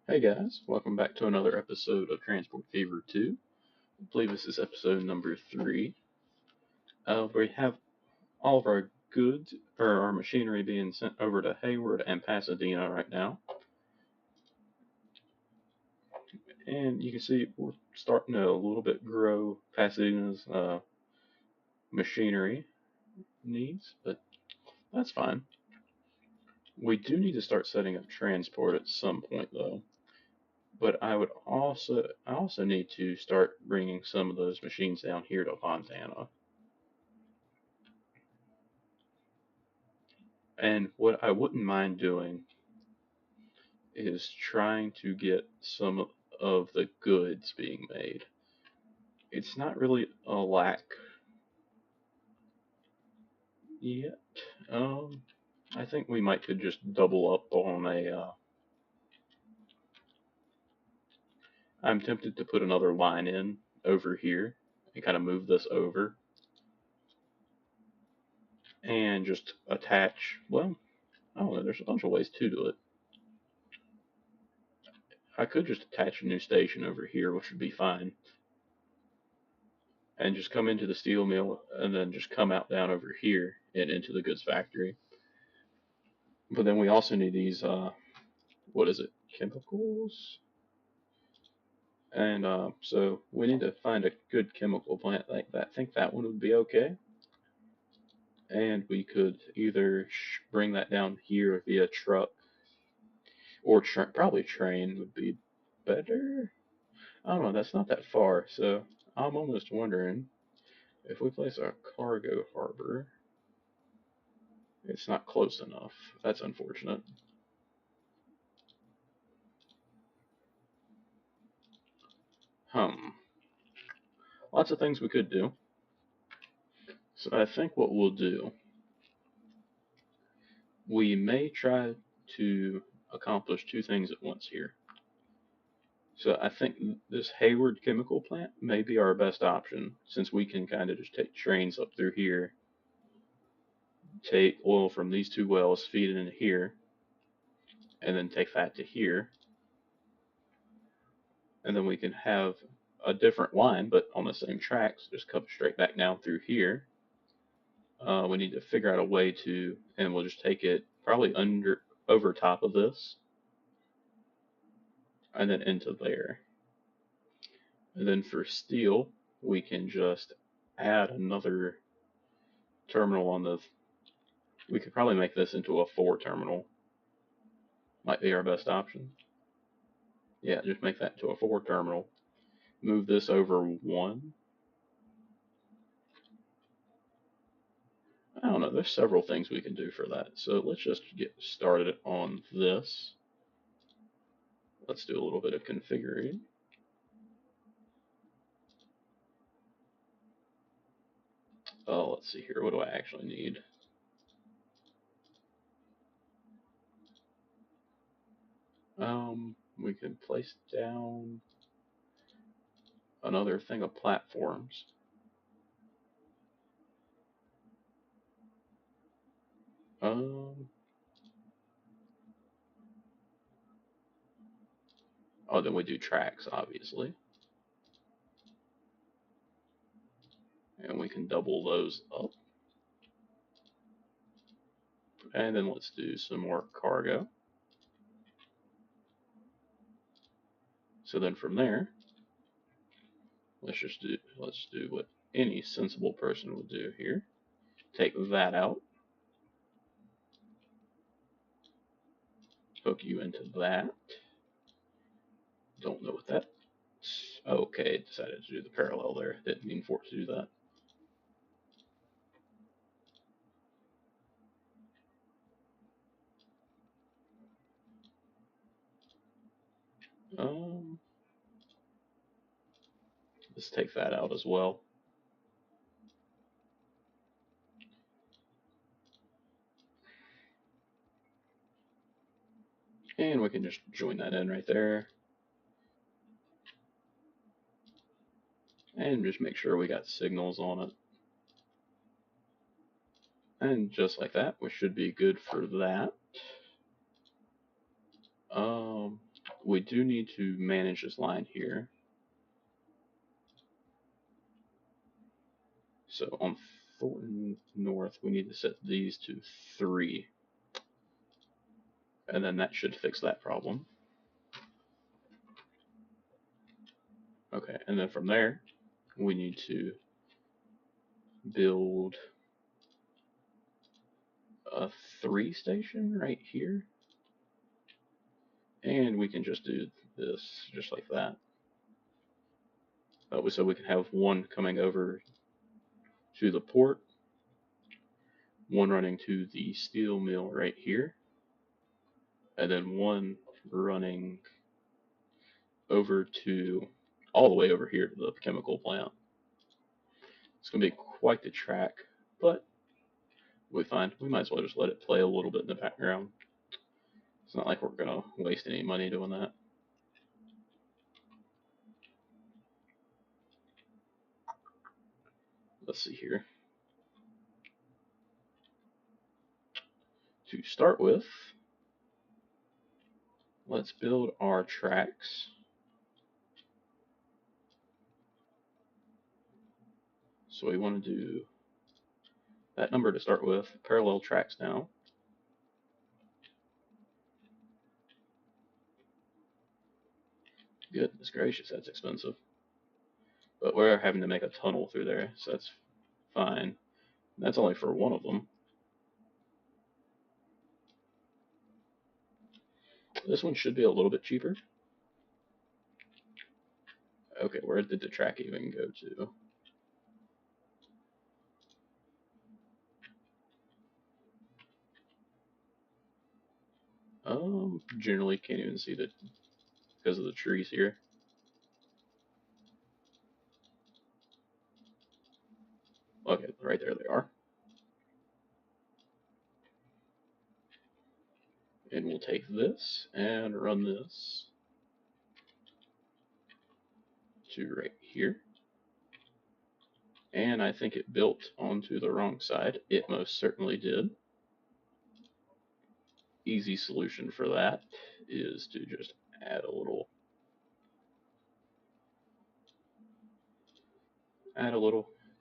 Hey guys, welcome back to another episode of Transport Fever 2. I believe this is episode number 3. We have all of our goods, or our machinery being sent over to Hayward and Pasadena right now. And you can see we're starting to a little bit grow Pasadena's machinery needs, but that's fine. We do need to start setting up transport at some point though. But I also need to start bringing some of those machines down here to Fontana. And what I wouldn't mind doing is trying to get some of the goods being made. It's not really a lack yet. Um, I think we might could just double up on a. I'm tempted to put another line in over here and kind of move this over and just attach. Well, I don't know. There's a bunch of ways to do it. I could just attach a new station over here, which would be fine, and just come into the steel mill and then just come out down over here and into the goods factory. But then we also need these, what is it, chemicals? And so we need to find a good chemical plant like that. I think that one would be okay. And we could either bring that down here via truck or probably train would be better. I don't know, that's not that far. So I'm almost wondering if we place our cargo harbor, it's not close enough. That's unfortunate. Hmm. Lots of things we could do. So I think what we'll do, we may try to accomplish two things at once here. So I think this Hayward chemical plant may be our best option since we can kind of just take trains up through here, take oil from these two wells, feed it into here, and then take that to here. And then we can have a different line, but on the same tracks, just come straight back down through here. We need to figure out a way to, and we'll just take it probably over top of this, and then into there. And then for steel, we can just add another terminal on the. We could probably make this into a 4 terminal. Might be our best option. Yeah, just make that to a 4 terminal. Move this over one. I don't know. There's several things we can do for that. So let's just get started on this. Let's do a little bit of configuring. Oh, let's see here. What do I actually need? We can place down another thing of platforms. Um, oh, then we do tracks, obviously. And we can double those up. And then let's do some more cargo. So then from there, let's do what any sensible person would do here. Take that out. Hook you into that. Don't know what that. Okay, it decided to do the parallel there. Didn't mean for it to do that. Um, let's take that out as well. And we can just join that in right there. And just make sure we got signals on it. And just like that, we should be good for that. Um, we do need to manage this line here. So on Thornton North, we need to set these to 3. And then that should fix that problem. Okay, and then from there, we need to build a 3 station right here. And we can just do this just like that. So we can have one coming over to the port, one running to the steel mill right here, and then one running over to all the way over here to the chemical plant. It's going to be quite the track, but we find we might as well just let it play a little bit in the background. It's not like we're going to waste any money doing that. Let's see here. To start with, let's build our tracks. So we want to do that number to start with, parallel tracks now. Goodness gracious, that's expensive. But we're having to make a tunnel through there, so that's fine. That's only for one of them. This one should be a little bit cheaper. Okay, where did the track even go to? Generally can't even see that because of the trees here. Okay, right there they are. And we'll take this and run this to right here. And I think it built onto the wrong side. It most certainly did. Easy solution for that is to just add a little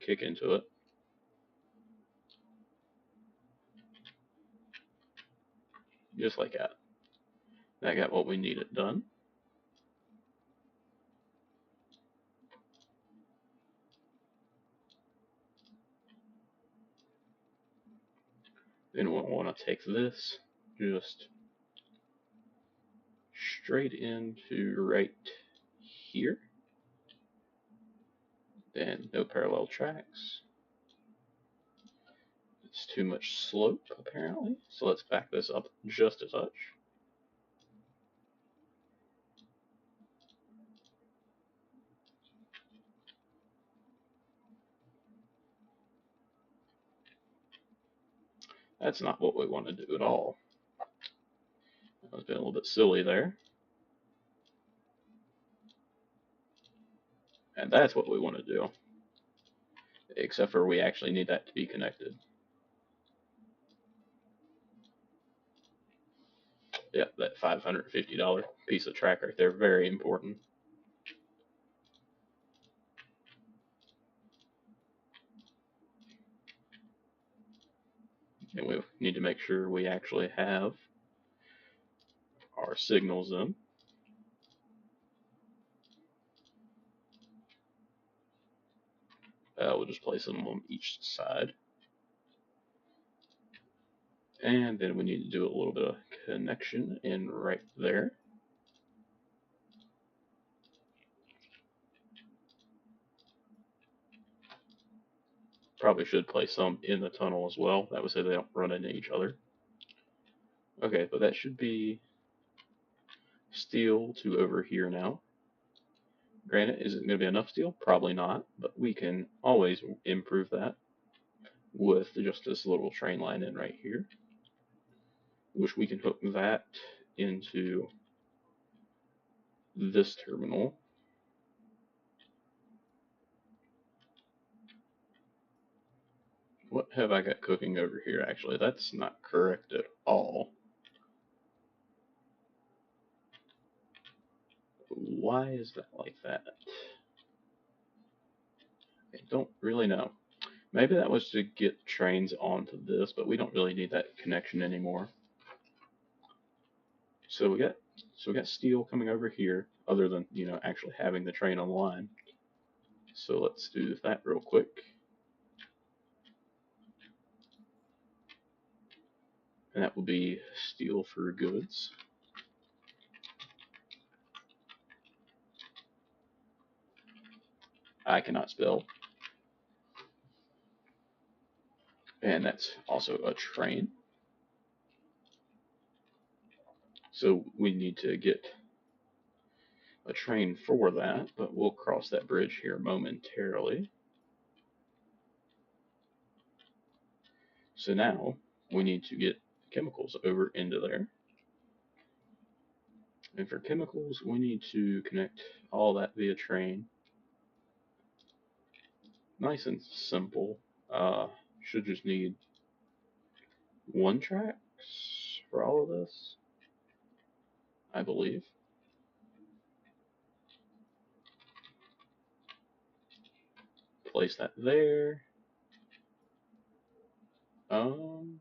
kick into it. Just like that. That got what we needed done. Then we'll want to take this just straight into right here. Then no parallel tracks. It's too much slope apparently, so let's back this up just a touch. That's not what we want to do at all. I was being a little bit silly there. And that's what we want to do. Except for we actually need that to be connected. Yep, that $550 piece of track right there, very important. And we need to make sure we actually have our signals in. We'll just place them on each side. And then we need to do a little bit of connection in right there. Probably should place some in the tunnel as well. That would say they don't run into each other. Okay, but that should be steel to over here now. Granted, is it going to be enough steel? Probably not, but we can always improve that with just this little train line in right here, which we can hook that into this terminal. What have I got cooking over here? Actually, that's not correct at all. Why is that like that? I don't really know. Maybe that was to get trains onto this, but we don't really need that connection anymore. So we got steel coming over here, other than, actually having the train on the line. So let's do that real quick. And that will be steel for goods. I cannot spell. And that's also a train. So we need to get a train for that, but we'll cross that bridge here momentarily. So now we need to get chemicals over into there. And for chemicals, we need to connect all that via train. Nice and simple. Should just need one tracks for all of this, I believe. Place that there. Um,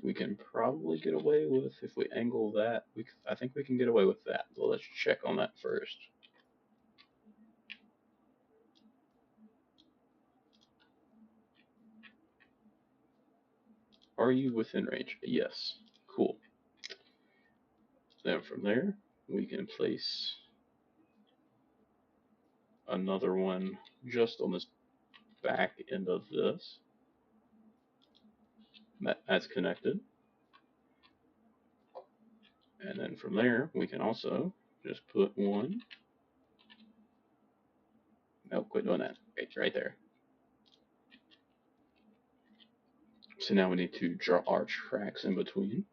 we can probably get away with, if we angle that, I think we can get away with that. Well, let's check on that first. Are you within range? Yes. Cool. Then from there, we can place another one just on this back end of this. That's connected. And then from there, we can also just put one. No, quit doing that. Right there. So now we need to draw our tracks in between.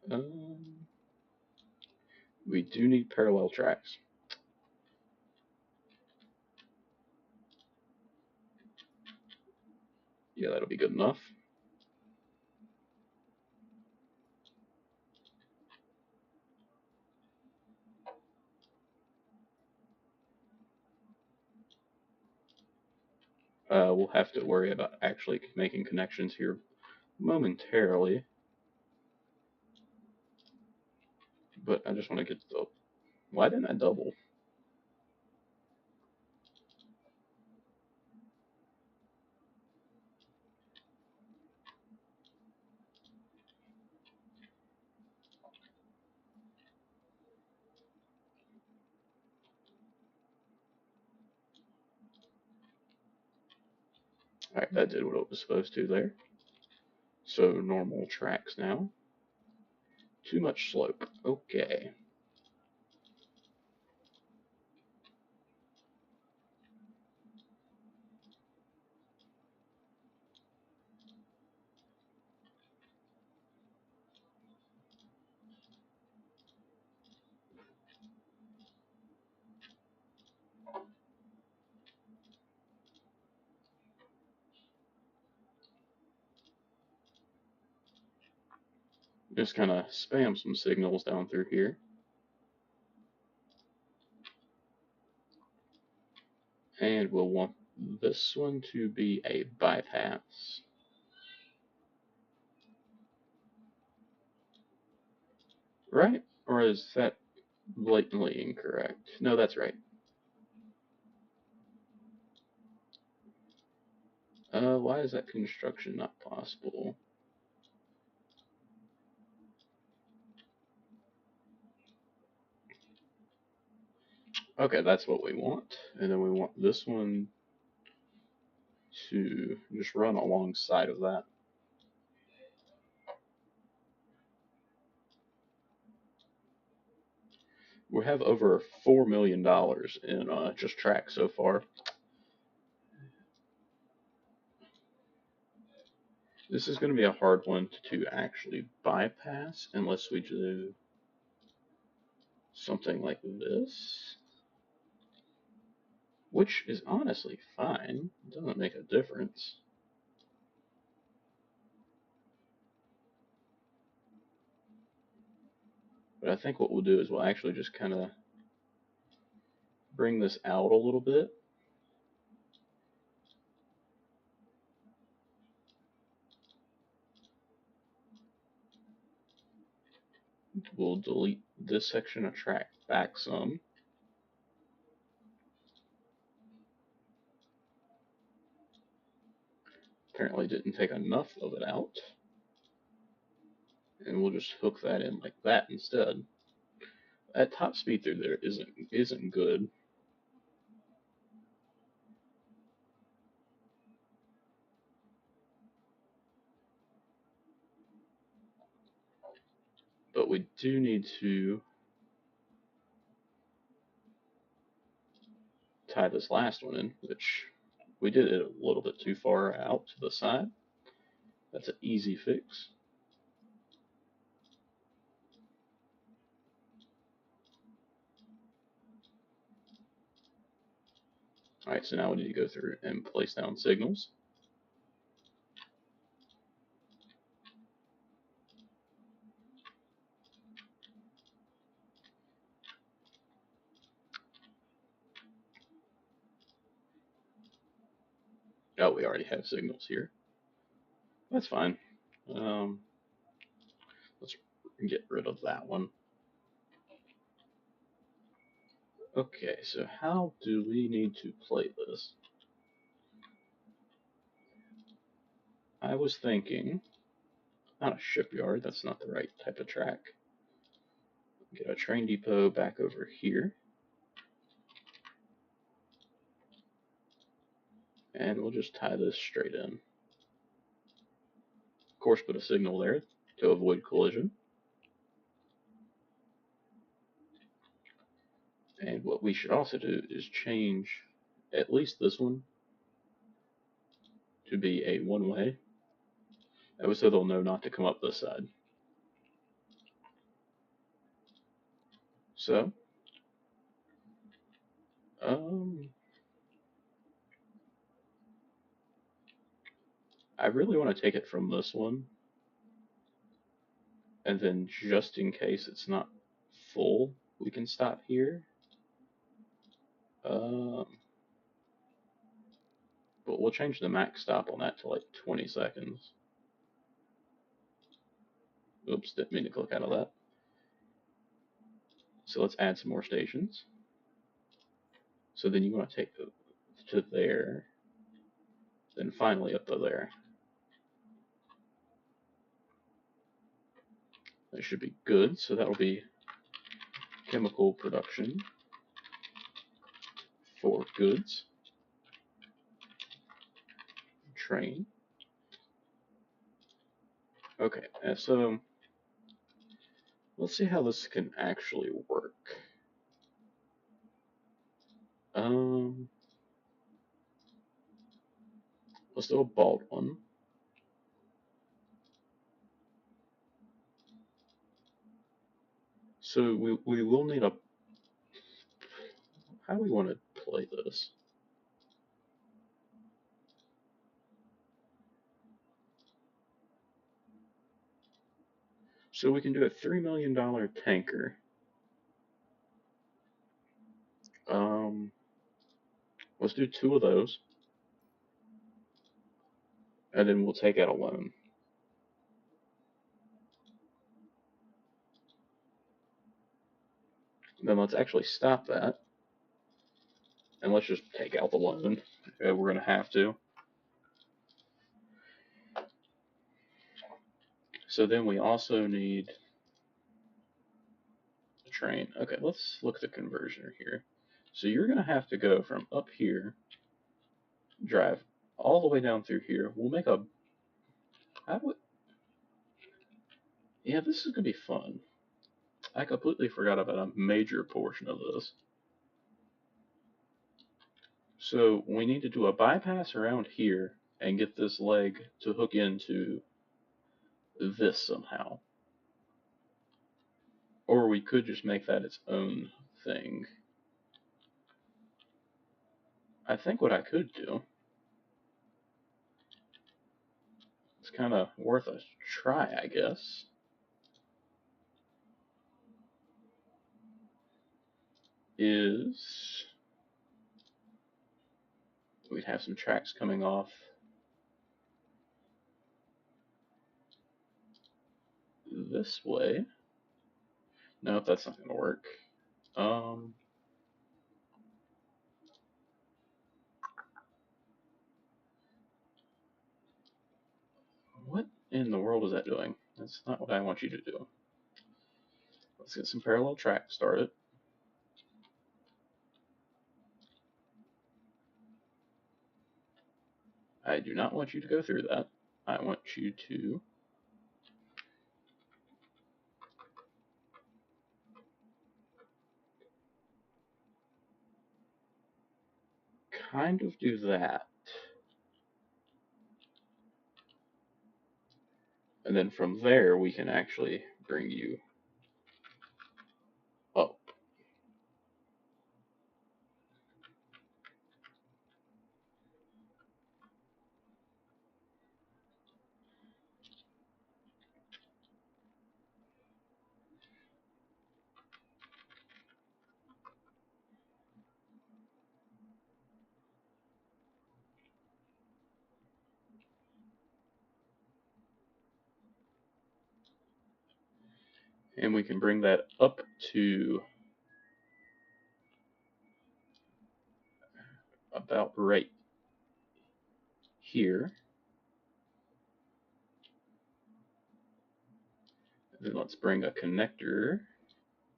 Um, we do need parallel tracks. Yeah, that'll be good enough. We'll have to worry about actually making connections here momentarily. But I just want to get the... Why didn't I double? Alright, that did what it was supposed to there. So normal tracks now. Too much slope. Okay. Just kind of spam some signals down through here. And we'll want this one to be a bypass. Right? Or is that blatantly incorrect? No, that's right. Why is that construction not possible? Okay, that's what we want. And then we want this one to just run alongside of that. We have over $4 million in just tracks so far. This is going to be a hard one to actually bypass unless we do something like this, which is honestly fine. It doesn't make a difference. But I think what we'll do is we'll actually just kind of bring this out a little bit. We'll delete this section of track back some. Apparently didn't take enough of it out. And we'll just hook that in like that instead. That top speed through there isn't good. But we do need to tie this last one in, which we did it a little bit too far out to the side. That's an easy fix. Alright, so now we need to go through and place down signals. Oh, we already have signals here. That's fine. Let's get rid of that one. Okay, so how do we need to play this? I was thinking, not a shipyard, that's not the right type of track. Get a train depot back over here. And we'll just tie this straight in. Of course, put a signal there to avoid collision. And what we should also do is change at least this one to be a one-way. That way so they'll know not to come up this side. So, I really want to take it from this one. And then just in case it's not full, we can stop here. But we'll change the max stop on that to like 20 seconds. Oops, didn't mean to click out of that. So let's add some more stations. So then you want to take it to there, then finally up to there. That should be good. So that'll be chemical production for goods. Train. Okay, so let's see how this can actually work. Let's do a bald one. So we will need a. How do we want to play this? So we can do a $3 million tanker. Let's do 2 of those. And then we'll take out a loan. Then let's actually stop that. And let's just take out the loan. We're going to have to. So then we also need a train. Okay, let's look at the conversion here. So you're going to have to go from up here, drive all the way down through here. We'll make a. How do we, yeah, this is going to be fun. I completely forgot about a major portion of this. So we need to do a bypass around here and get this leg to hook into this somehow. Or we could just make that its own thing. I think what I could do, it's kind of worth a try, I guess. is we'd have some tracks coming off this way. Nope, that's not going to work. What in the world is that doing? That's not what I want you to do. Let's get some parallel tracks started. I do not want you to go through that. I want you to kind of do that. And then from there, we can actually bring you up. And we can bring that up to about right here. And then let's bring a connector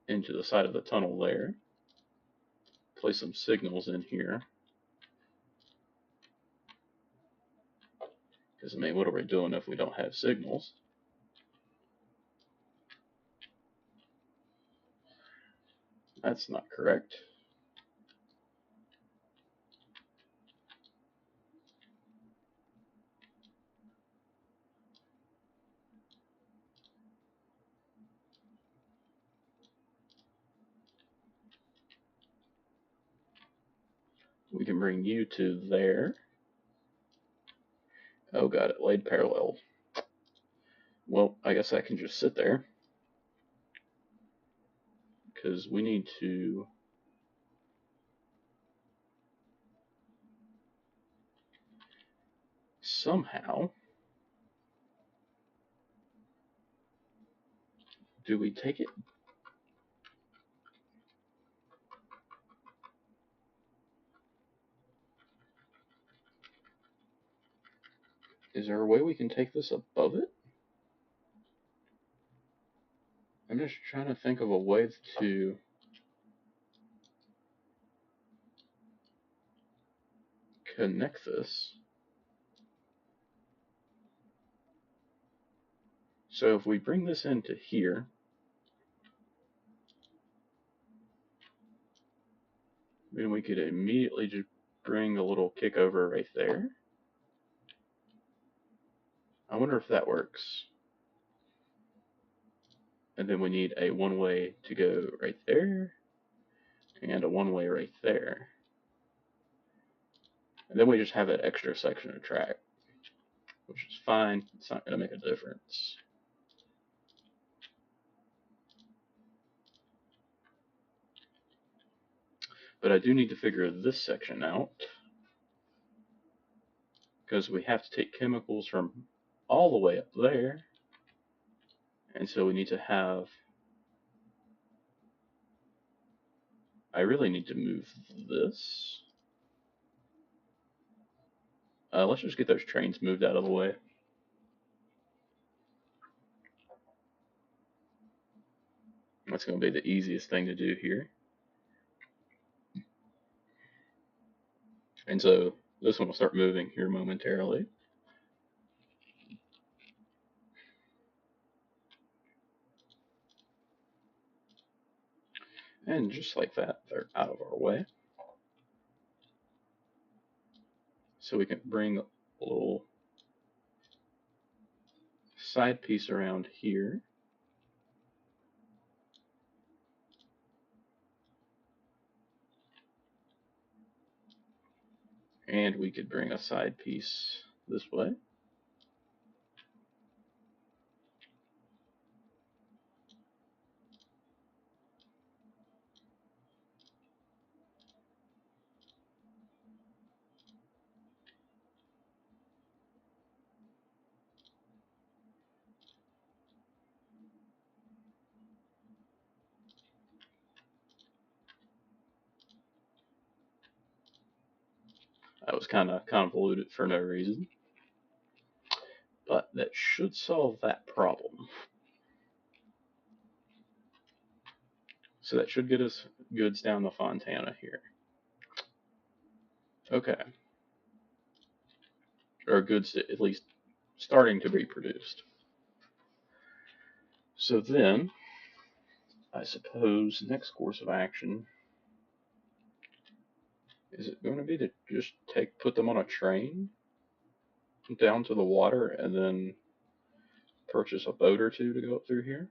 into the side of the tunnel there. Place some signals in here. Because, I mean, what are we doing if we don't have signals? That's not correct. We can bring you to there. Oh god, it laid parallel. Well, I guess I can just sit there. Because we need to somehow, do we take it? Is there a way we can take this above it? I'm just trying to think of a way to connect this. So if we bring this into here, then we could immediately just bring a little kick over right there. I wonder if that works. And then we need a one-way to go right there, and a one-way right there. And then we just have that extra section of track, which is fine. It's not going to make a difference. But I do need to figure this section out, because we have to take chemicals from all the way up there. And so we need to have, I really need to move this. Let's just get those trains moved out of the way. That's going to be the easiest thing to do here. And so this one will start moving here momentarily. And just like that, they're out of our way. So we can bring a little side piece around here. And we could bring a side piece this way. was kind of convoluted for no reason. But that should solve that problem. So that should get us goods down to Fontana here. Okay. Or goods at least starting to be produced. So then, I suppose next course of action, is it going to be to just put them on a train down to the water and then purchase a boat or two to go up through here?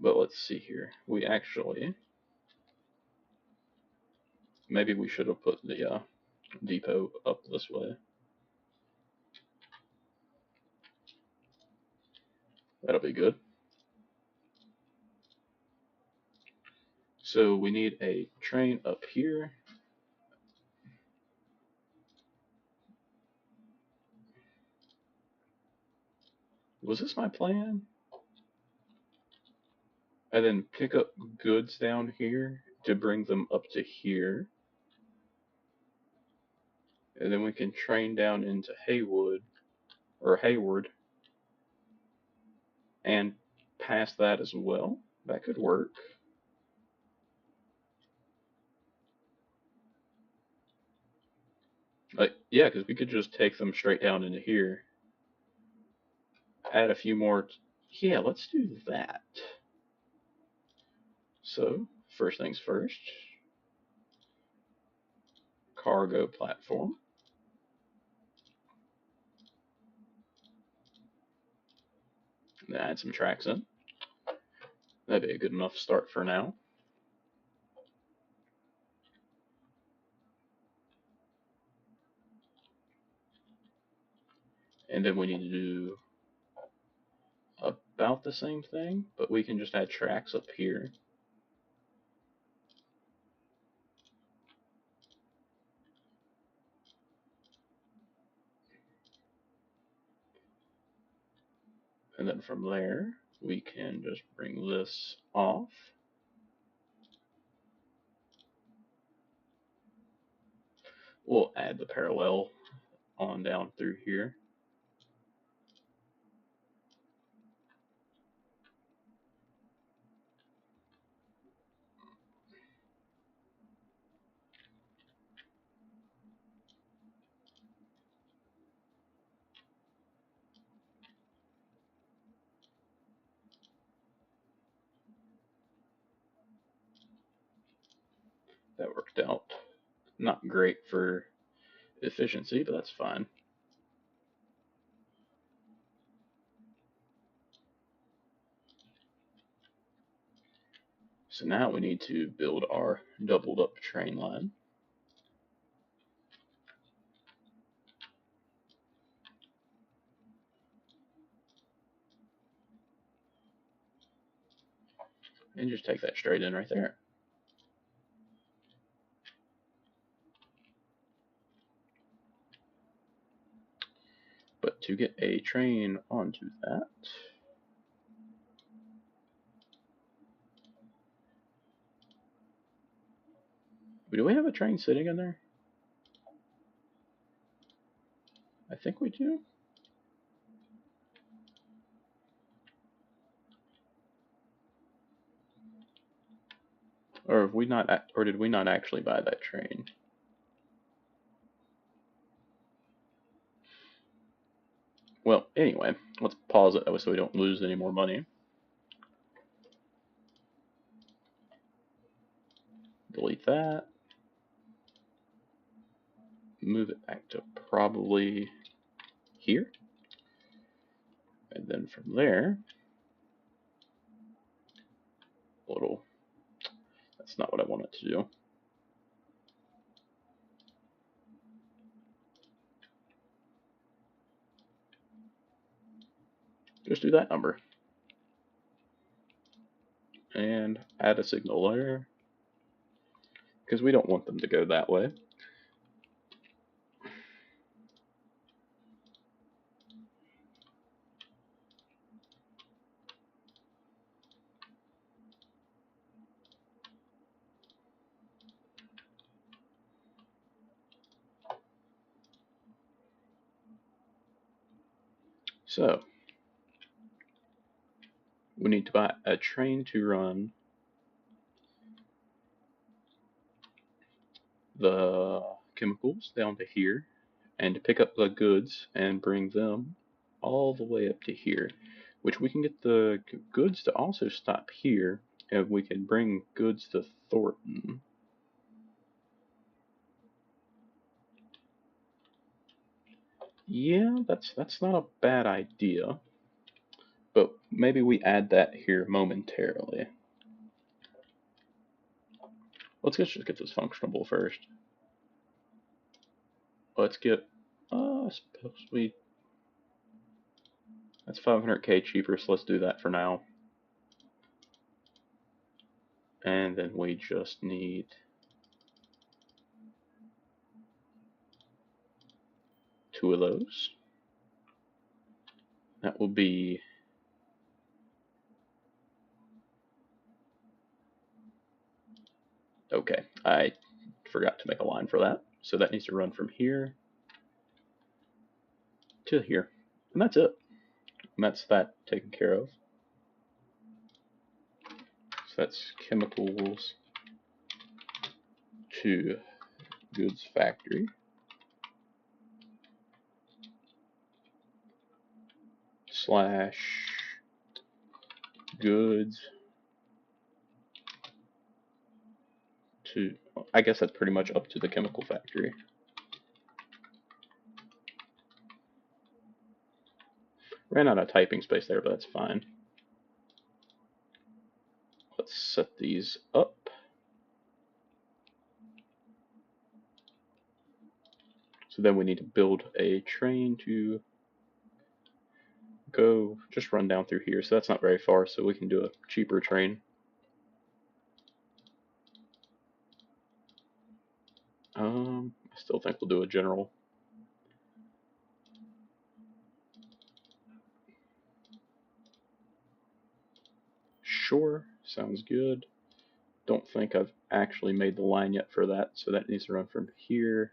But let's see here. We actually, maybe we should have put the depot up this way. That'll be good. So we need a train up here. Was this my plan? And then pick up goods down here to bring them up to here. And then we can train down into Hayward and past that as well. That could work. Yeah, because we could just take them straight down into here. Add a few more. Yeah, let's do that. So, first things first. Cargo platform. And add some tracks in. That'd be a good enough start for now. And then we need to do about the same thing, but we can just add tracks up here. And then from there, we can just bring this off. We'll add the parallel on down through here. That worked out. Not great for efficiency, but that's fine. So now we need to build our doubled up train line. And just take that straight in right there. But to get a train onto that, do we have a train sitting in there? I think we do. Or have we not? Or did we not actually buy that train? Well, anyway, let's pause it so we don't lose any more money. Delete that. Move it back to probably here. And then from there, that's not what I want it to do. Just do that number. And add a signal there, because we don't want them to go that way. So we need to buy a train to run the chemicals down to here, and to pick up the goods and bring them all the way up to here, which we can get the goods to also stop here, and we can bring goods to Thornton. Yeah, that's not a bad idea, but maybe we add that here momentarily. Let's just get this functionable first. Let's get, I suppose that's 500k cheaper, so let's do that for now. And then we just need two of those. That will be okay. I forgot to make a line for that. So that needs to run from here to here. And that's it. And that's that taken care of. So that's chemicals to goods factory. Slash goods to, I guess that's pretty much up to the chemical factory. Ran out of typing space there, but that's fine. Let's set these up. So then we need to build a train to go just run down through here. So that's not very far, so we can do a cheaper train. I still think we'll do a general. Sure, sounds good. Don't think I've actually made the line yet for that, so that needs to run from here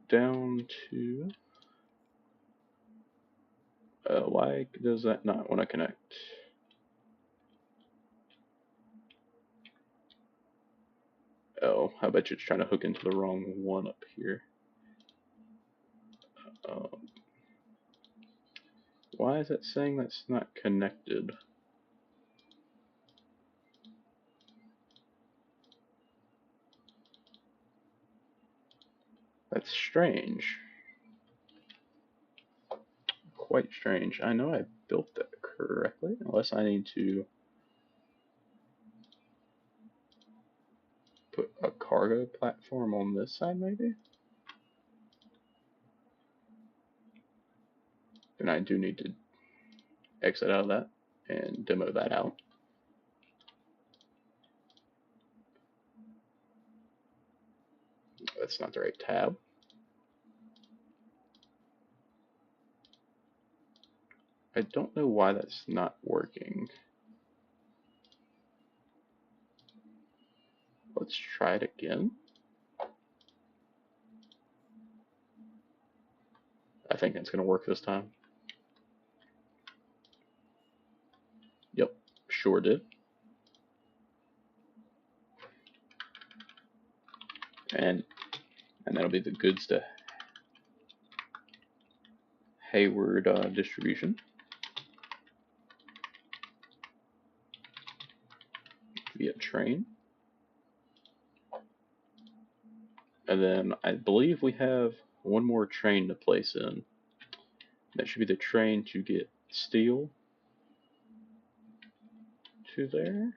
down to, why does that not want to connect? Oh, I bet you it's trying to hook into the wrong one up here. Um, why is it saying that's not connected? That's strange. Quite strange. I know I built that correctly, unless I need to put a cargo platform on this side, maybe? Then I do need to exit out of that and demo that out. That's not the right tab. I don't know why that's not working. Let's try it again. I think it's going to work this time. Yep, sure did. And that'll be the goods to Hayward distribution via train. And then I believe we have one more train to place in. That should be the train to get steel to there.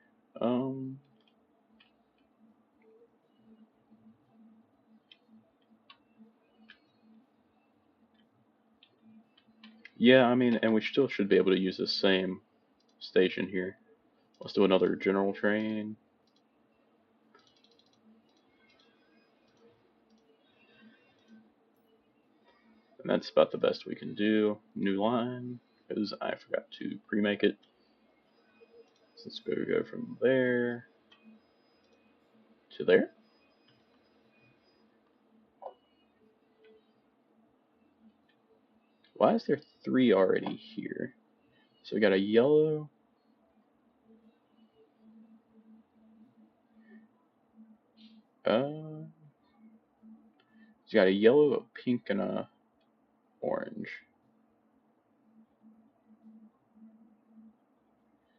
Yeah, I mean, and we still should be able to use the same station here. Let's do another general train. And that's about the best we can do. New line, because I forgot to pre-make it. So let's go from there to there. Why is there 3 already here? So we got a yellow. Uh, it's got a yellow, a pink, and a orange.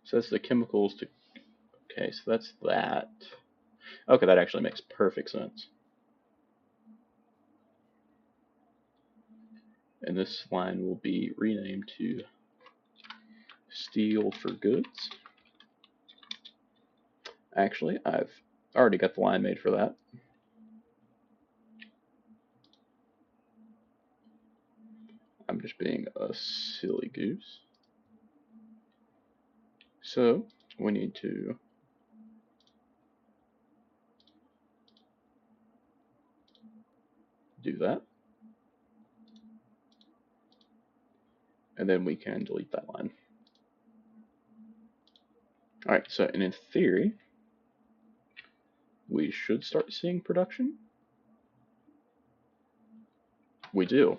So that's the chemicals to. Okay, so that's that. Okay, that actually makes perfect sense. And this line will be renamed to Steel for Goods. Actually, I've already got the line made for that. I'm just being a silly goose. So we need to do that. And then we can delete that line. Alright, so and in theory, we should start seeing production. We do.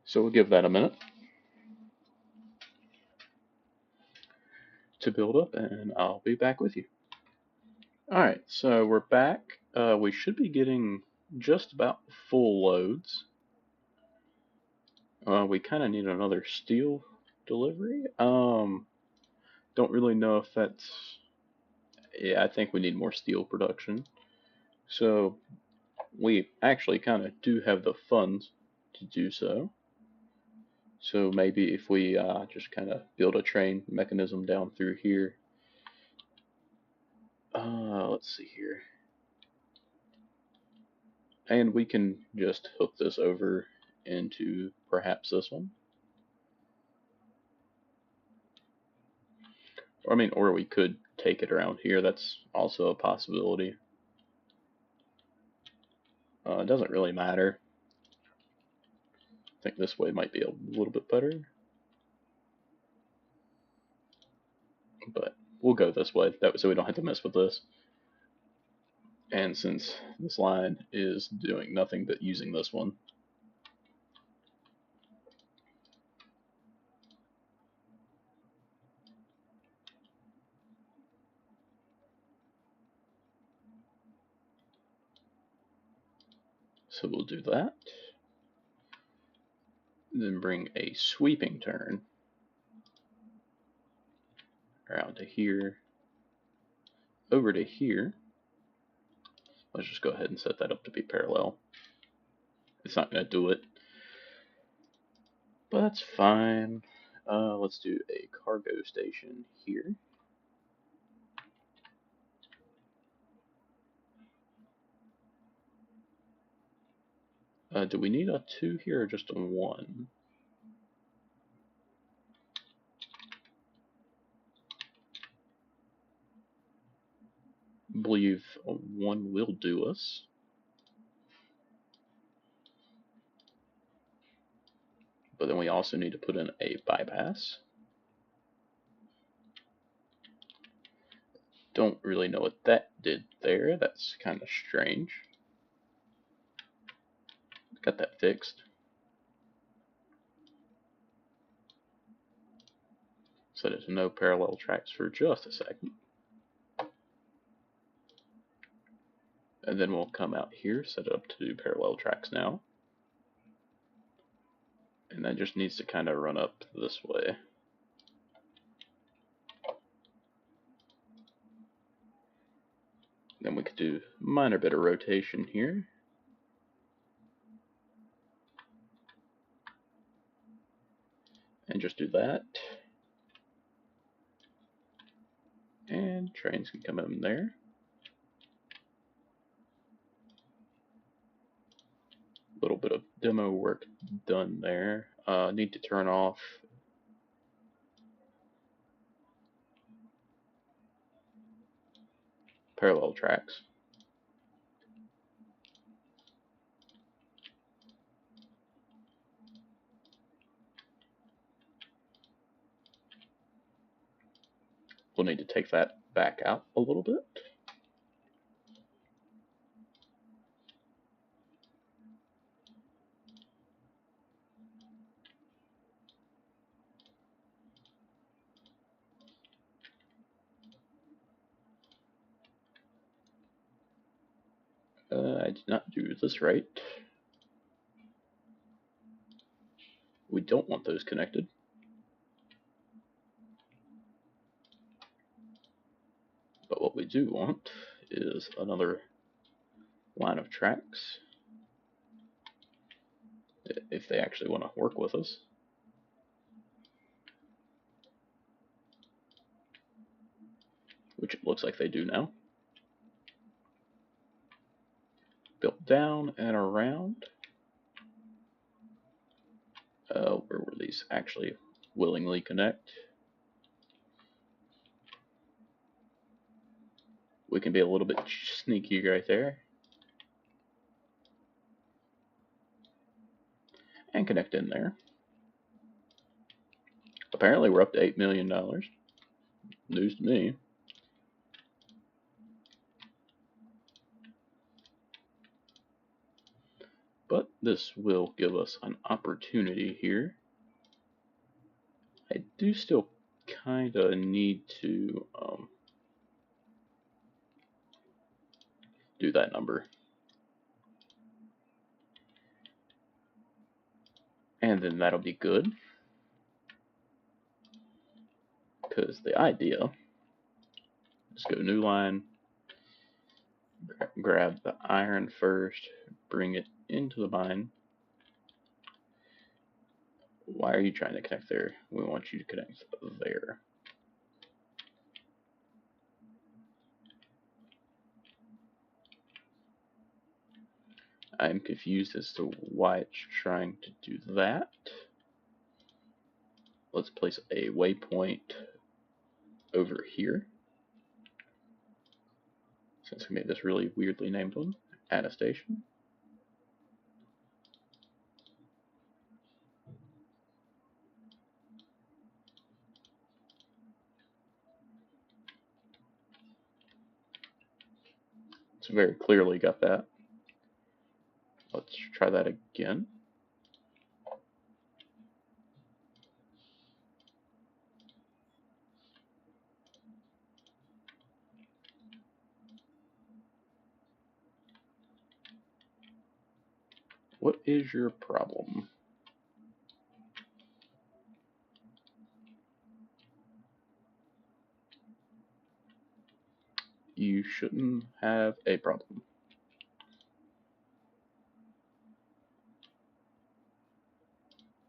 So we'll give that a minute to build up, and I'll be back with you. Alright, so we're back. We should be getting just about full loads. We kind of need another steel delivery. Don't really know if that's. Yeah, I think we need more steel production. So we actually kind of do have the funds to do so. So maybe if we just kind of build a train mechanism down through here. Let's see here. And we can just hook this over into perhaps this one. Or, I mean, or we could take it around here. That's also a possibility. It doesn't really matter. I think this way might be a little bit better. But we'll go this way, so we don't have to mess with this. And since this line is doing nothing but using this one, so we'll do that. Then bring a sweeping turn around to here, over to here. Let's just go ahead and set that up to be parallel. It's not going to do it, but that's fine. Let's do a cargo station here. Do we need a 2 here or just a 1? I believe a 1 will do us. But then we also need to put in a bypass. Don't really know what that did there. That's kind of strange. Got that fixed. So there's no parallel tracks for just a second. And then we'll come out here, set it up to do parallel tracks now. And that just needs to kind of run up this way. Then we could do a minor bit of rotation here. And just do that. And trains can come in there. A little bit of demo work done there. Need to turn off parallel tracks. We'll need to take that back out a little bit. I did not do this right. We don't want those connected. But what we do want is another line of tracks, if they actually want to work with us. Which it looks like they do now. Built down and around. Where will these actually willingly connect? We can be a little bit sneaky right there. And connect in there. Apparently we're up to $8 million. News to me. But this will give us an opportunity here. I do still kind of need to do that number. And then that'll be good. Because the idea is go new line, grab the iron first, bring it into the mine. Why are you trying to connect there? We want you to connect there. I'm confused as to why it's trying to do that. Let's place a waypoint over here. Since we made this really weirdly named one, add a station. It's very clearly got that. Let's try that again. What is your problem? You shouldn't have a problem.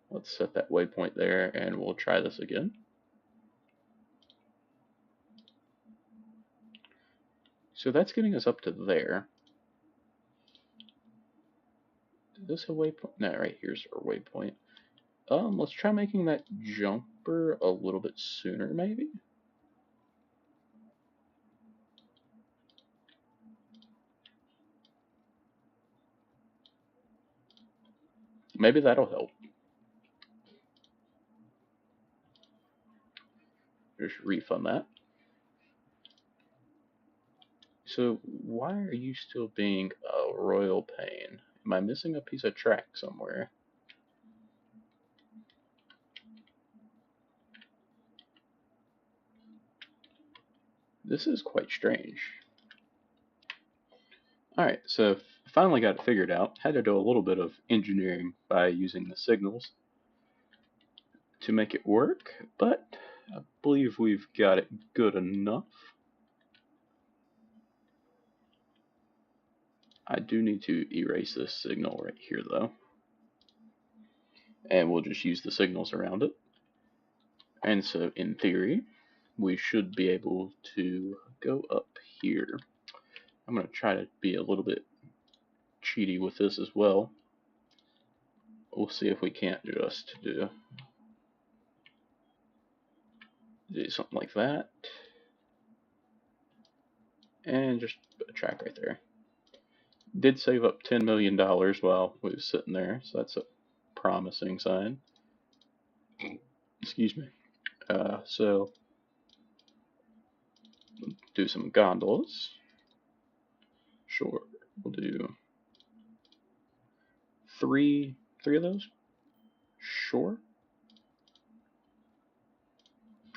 Let's set that waypoint there and we'll try this again. So that's getting us up to there. Is this a waypoint? No, right here's our waypoint. Let's try making that jumper a little bit sooner, maybe? Maybe that'll help. Just refund that. So why are you still being a royal pain? Am I missing a piece of track somewhere? This is quite strange. Alright, so finally got it figured out. Had to do a little bit of engineering by using the signals to make it work, but I believe we've got it good enough. I do need to erase this signal right here though. And we'll just use the signals around it. And so in theory, we should be able to go up here. I'm going to try to be a little bit cheaty with this as well. We'll see if we can't just do something like that. And just put a track right there. Did save up $10 million while we was sitting there, so that's a promising sign. Excuse me. So we'll do some gondolas. Sure, we'll do three of those. Sure.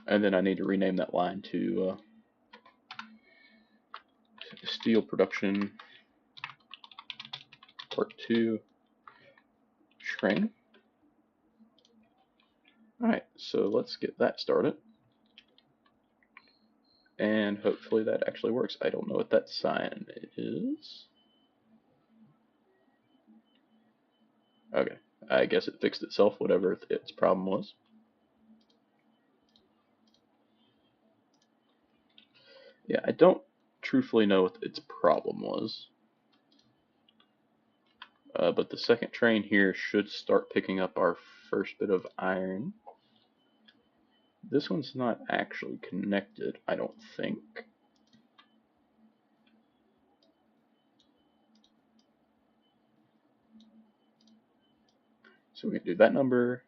And then I need to rename that line to steel production part 2 train. Alright, so let's get that started. And hopefully that actually works. I don't know what that sign is. Okay, I guess it fixed itself, whatever its problem was. Yeah, I don't truthfully know what its problem was. But the second train here should start picking up our first bit of iron. This one's not actually connected, I don't think. So we can do that number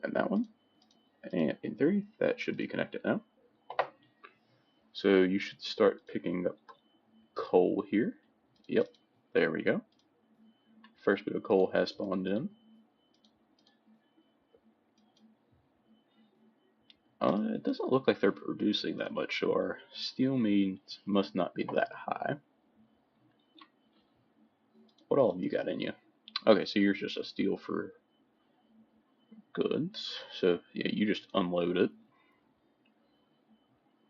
and that one. And in theory, that should be connected now. So you should start picking up coal here. Yep, there we go. First bit of coal has spawned in. It doesn't look like they're producing that much, so our steel needs must not be that high. What all have you got in you? Okay, so yours just a steel for goods. So yeah, you just unload it.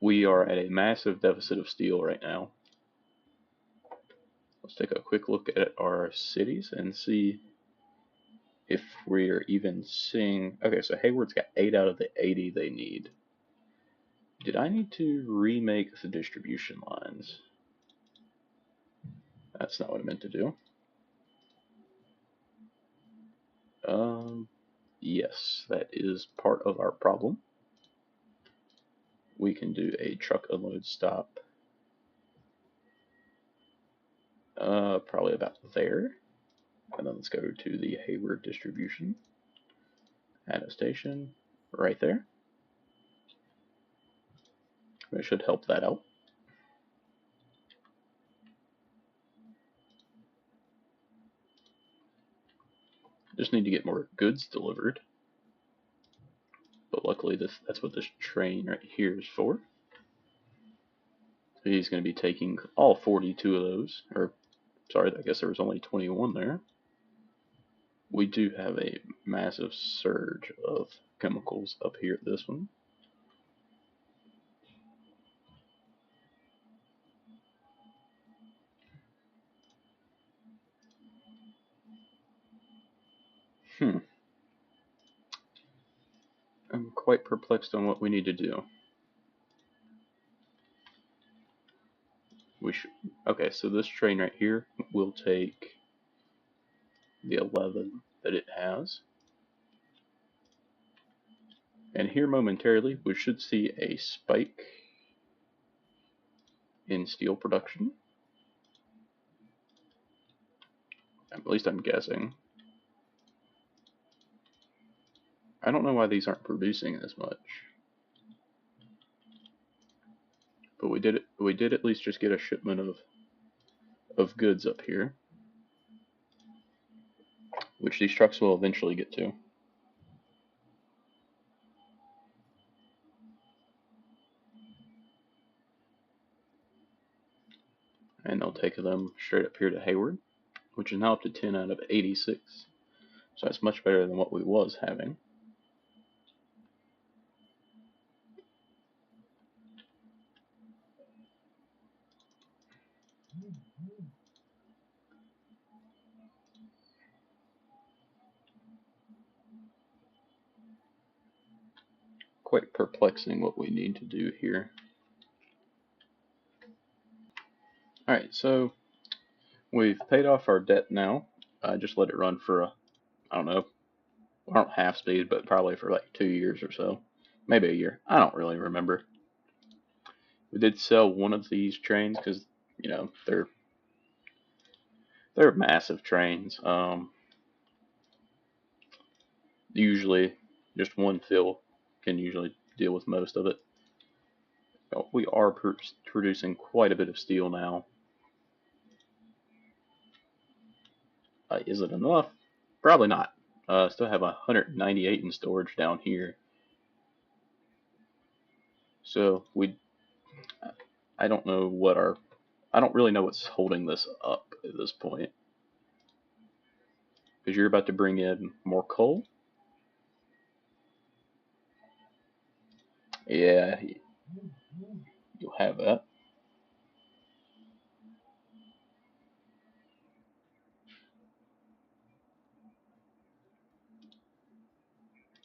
We are at a massive deficit of steel right now. Let's take a quick look at our cities and see if we're even seeing. Okay, so Hayward's got 8 out of the 80 they need. Did I need to remake the distribution lines? That's not what I meant to do. Yes, that is part of our problem. We can do a truck unload stop. Probably about there. And then let's go to the Hayward distribution. Add a station right there. It should help that out. Just need to get more goods delivered. But luckily that's what this train right here is for. So he's going to be taking all 42 of those. Or, sorry, I guess there was only 21 there. We do have a massive surge of chemicals up here at this one. I'm quite perplexed on what we need to do. Okay, so this train right here will take the 11 that it has. And here momentarily we should see a spike in steel production. At least I'm guessing. I don't know why these aren't producing as much. But we did at least just get a shipment of goods up here, which these trucks will eventually get to. And they'll take them straight up here to Hayward, which is now up to 10 out of 86. So that's much better than what we was having. Quite perplexing what we need to do here. Alright, so we've paid off our debt now. Just let it run for, I don't know, I don't half speed, but probably for like 2 years or so. Maybe a year. I don't really remember. We did sell one of these trains because, you know, they're massive trains. Usually just one fill can usually deal with most of it. We are producing quite a bit of steel now. Is it enough? Probably not. Still have 198 in storage down here. So I don't know what I don't really know what's holding this up at this point. Because you're about to bring in more coal. Yeah, you'll have that.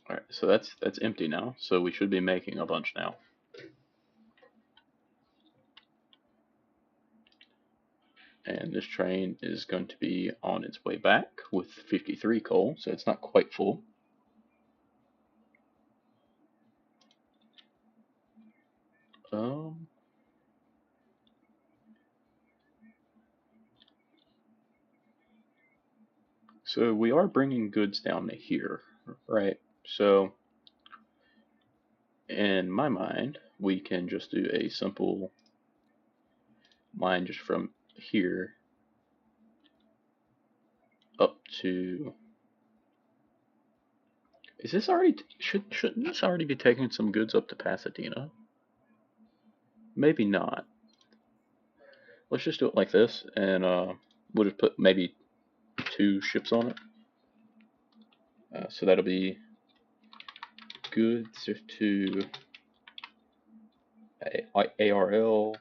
All right, so that's empty now. So we should be making a bunch now. And this train is going to be on its way back with 53 coal, so it's not quite full. Um, so we are bringing goods down to here, right? So in my mind, we can just do a simple line just from here up to. Is this already? Shouldn't this already be taking some goods up to Pasadena? Maybe not. Let's just do it like this, and we'll just put maybe 2 ships on it. So that'll be goods to ARL/Pasadena.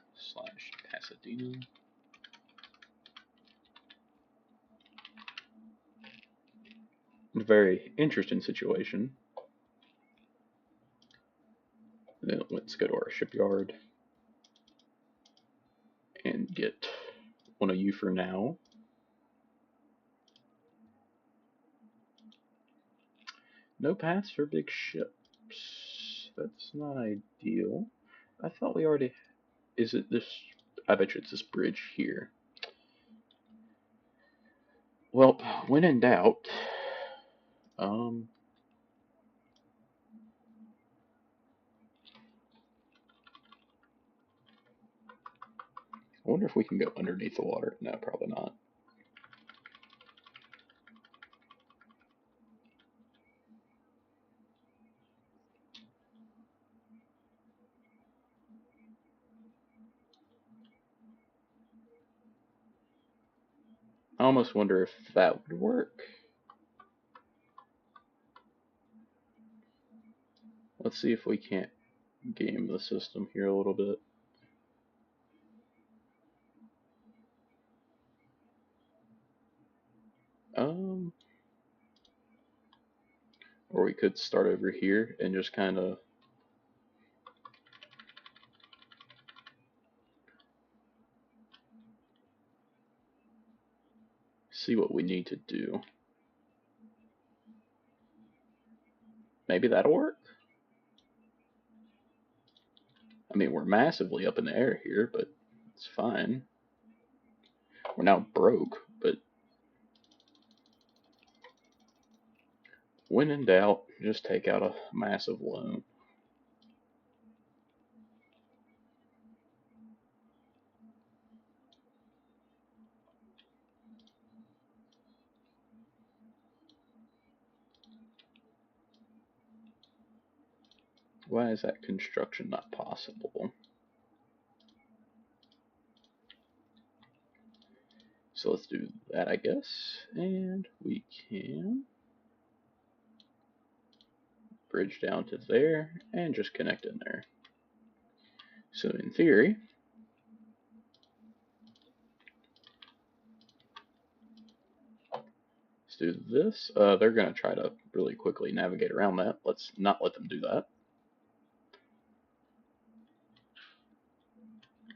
Very interesting situation. Then let's go to our shipyard and get one of you for now. No paths for big ships. That's not ideal. I thought we already. Is it this? I bet you it's this bridge here. Well, when in doubt, um, I wonder if we can go underneath the water. No, probably not. I almost wonder if that would work. Let's see if we can't game the system here a little bit. Um, or we could start over here and just kind of see what we need to do. Maybe that'll work. I mean, we're massively up in the air here, but it's fine. We're now broke, but when in doubt, just take out a massive loan. Why is that construction not possible? So let's do that, I guess. And we can bridge down to there and just connect in there. So in theory, let's do this. They're going to try to really quickly navigate around that. Let's not let them do that.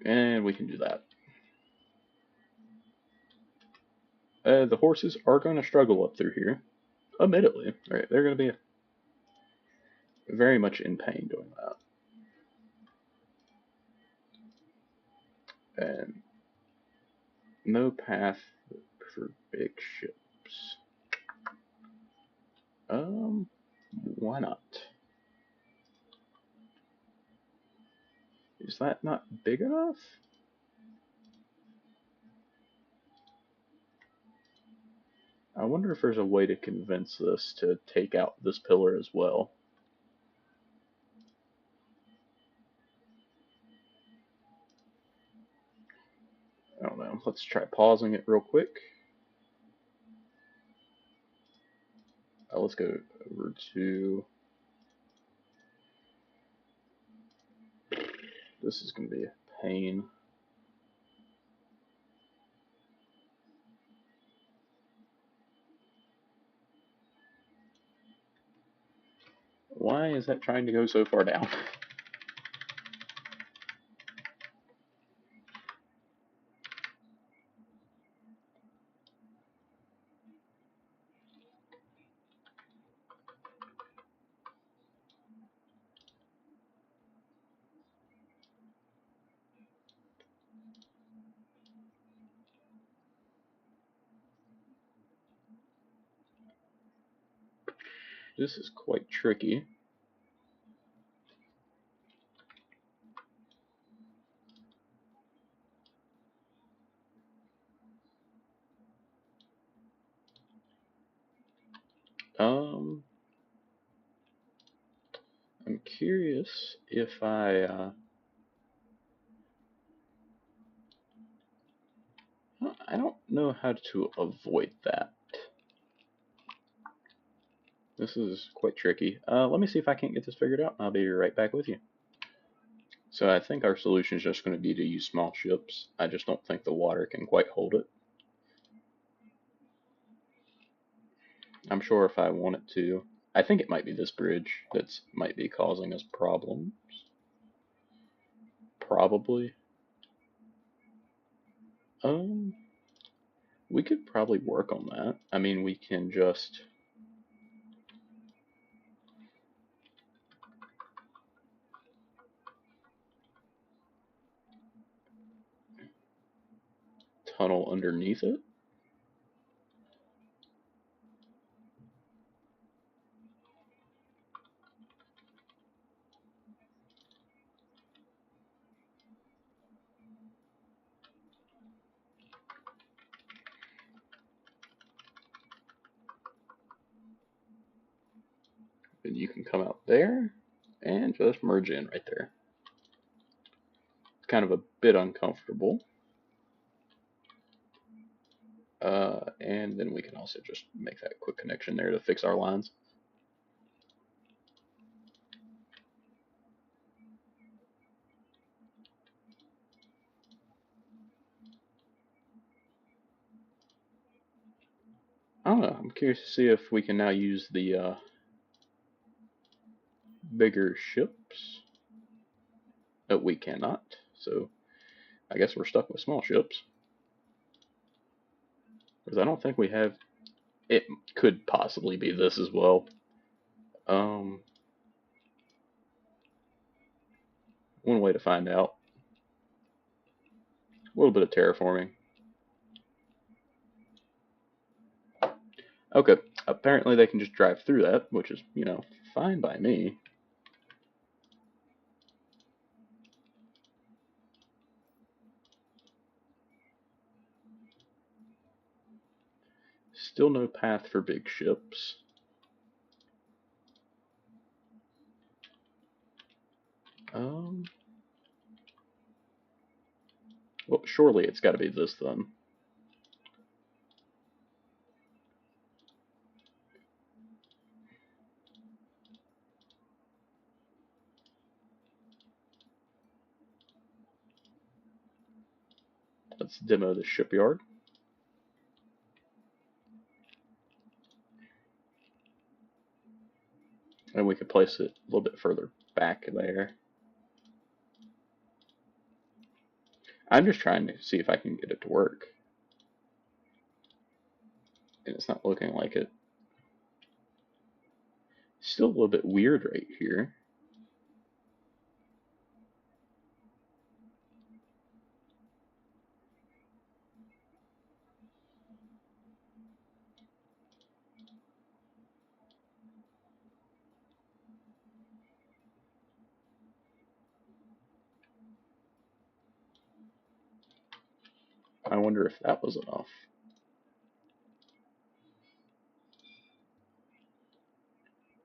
And we can do that. The horses are going to struggle up through here, admittedly. Right, they're going to be very much in pain doing that. And no path for big ships. Why not? Is that not big enough? I wonder if there's a way to convince this to take out this pillar as well. I don't know. Let's try pausing it real quick. Let's go over to. This is going to be a pain. Why is that trying to go so far down? This is quite tricky. I'm curious if I don't know how to avoid that. This is quite tricky. Let me see if I can't get this figured out. I'll be right back with you. So I think our solution is just going to be to use small ships. I just don't think the water can quite hold it. I'm sure if I want it to. I think it might be this bridge that's might be causing us problems. Probably. Um, we could probably work on that. I mean, we can just tunnel underneath it. And you can come out there and just merge in right there. It's kind of a bit uncomfortable. And then we can also just make that quick connection there to fix our lines. I don't know. I'm curious to see if we can now use the bigger ships. No, we cannot. So I guess we're stuck with small ships. Because I don't think we have. It could possibly be this as well. Um, One way to find out. A little bit of terraforming. Okay, apparently they can just drive through that, which is, fine by me. Still no path for big ships. Um, well, surely it's got to be this then. Let's demo the shipyard. And we could place it a little bit further back there. I'm just trying to see if I can get it to work. And it's not looking like it. Still a little bit weird right here. I wonder if that was enough.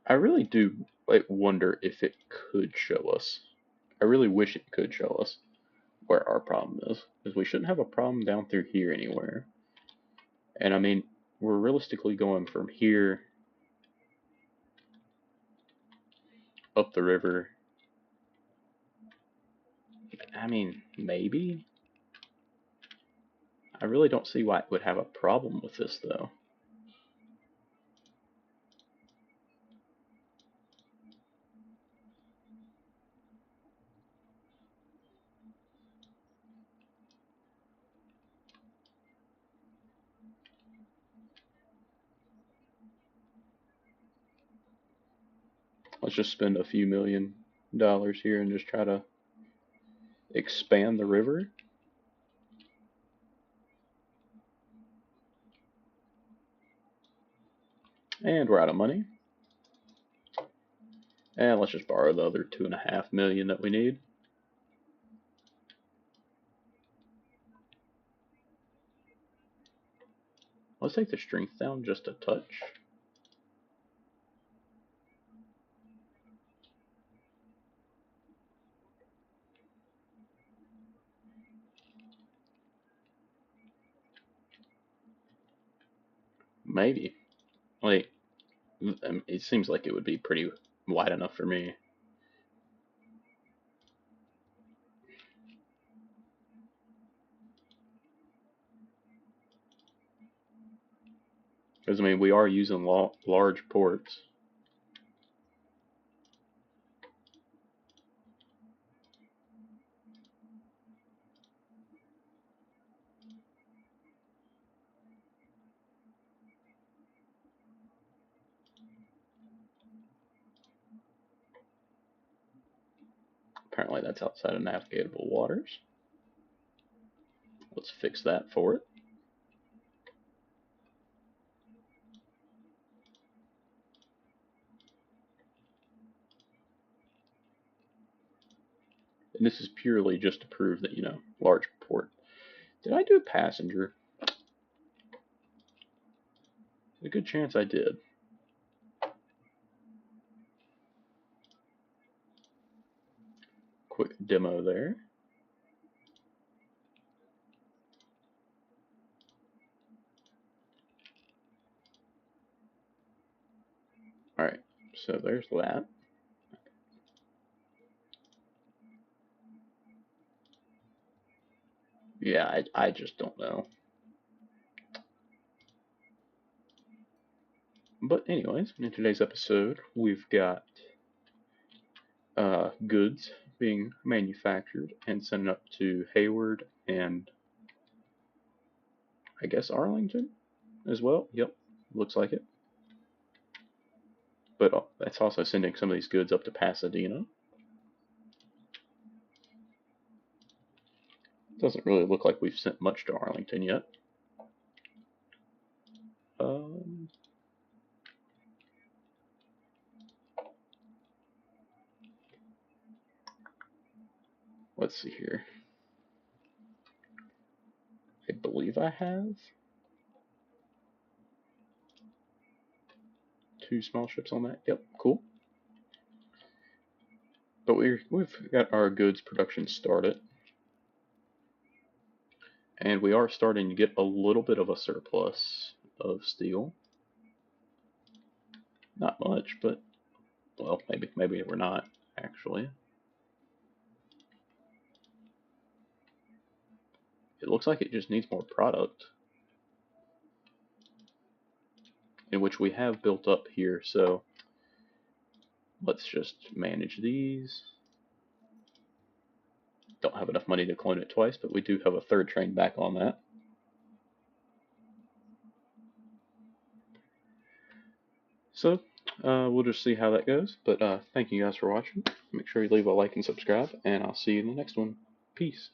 I really do wonder if it could show us. I really wish it could show us where our problem is. Because we shouldn't have a problem down through here anywhere. And I mean, we're realistically going from here up the river. I mean, maybe. I really don't see why it would have a problem with this, though. Let's just spend a few $1 million here and just try to expand the river. And we're out of money. And let's just borrow the other 2.5 million that we need. Let's take the strength down just a touch. Maybe. Like, it seems like it would be pretty wide enough for me. Because, I mean, we are using large ports. Apparently that's outside of navigable waters. Let's fix that for it. And this is purely just to prove that, large port. Did I do a passenger? There's a good chance I did. Quick demo there. Alright, so there's that. Yeah, I just don't know. But anyways, in today's episode, we've got goods being manufactured and sent up to Hayward and I guess Arlington as well. Yep, looks like it. But that's also sending some of these goods up to Pasadena. Doesn't really look like we've sent much to Arlington yet. Um, let's see here. I believe I have 2 small ships on that. Yep, cool. But we've got our goods production started. And we are starting to get a little bit of a surplus of steel. Not much, but, well, maybe we're not, actually. It looks like it just needs more product, in which we have built up here, so let's just manage these. Don't have enough money to clone it twice, but we do have a 3rd train back on that. So, we'll just see how that goes, but thank you guys for watching. Make sure you leave a like and subscribe, and I'll see you in the next one. Peace.